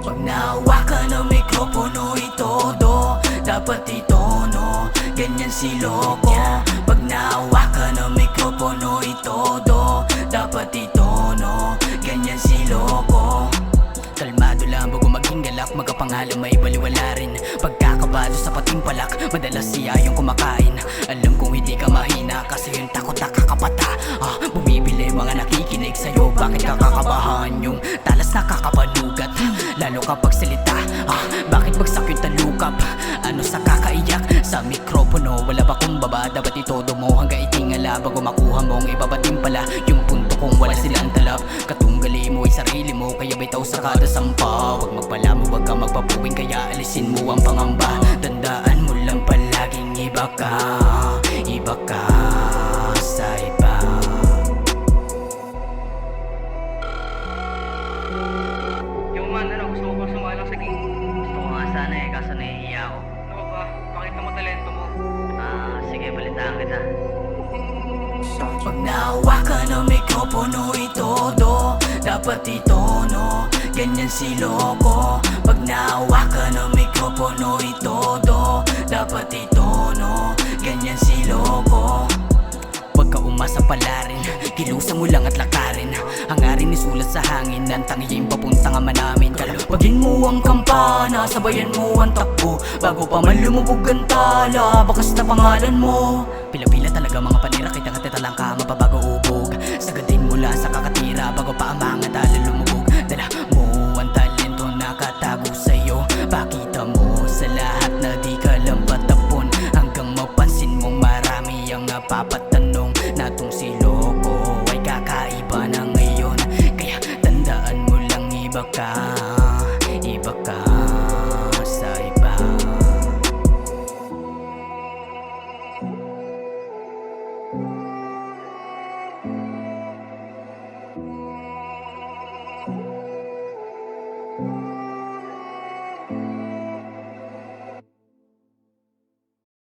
Pag nahawakan ng mikropono itodo, dapat itono, ganyan si Loco. Pag nahawakan ng mikropono itodo, dapat itono, ganyan si Loco. Kalmado lang bago maging galak, magkapangalan may baliwala rin. Pagkakabado sa patimpalak, madalas siya yung kumakain. Alam kong hindi ka mahina kasi yung takot nakakapata. Bumibili mga nakikinig sa'yo, bakit kakakabahan yung talas nakakapalugat? Lalo kapag salita, bakit bagsak yung talukap? Ano sa kakaiyak? Sa mikropono, wala ba kumbaba? Dapat itodo mo hanggang itingala bago makuha mong ibabating pala yung punto kung wala silang talab. Katunggali mo ay sarili mo, kaya bitaw sa kada sampa. Huwag magpala mo, huwag kang magpapuwing, kaya alisin mo ang pangamba. Tandaan mo lang palaging iba ka sa iba. Yung man, gusto ko ba sumalang sa game? Gusto ko nga sana kaso nahihiya ako. Ano ba? Pakita mo talento mo. Sige, balitaan kita. Pag nahawakan ng mikropono itodo, dapat itono, ganyan si Loco. Pag nahawakan ng mikropono itodo, dapat itono, ganyan si Loco. Huwag ka umasa pala rin, kilusan mo lang at lakarin. Hangarin isulat sa hangin, ang tangiyin papunta nga manamin. Kalapagin mo ang kampana, sabayan mo ang takbo, bago pa man lumubog ang tala, bakas na pangalan mo. Pila-pila talaga mga panira, kita lang ka mababa.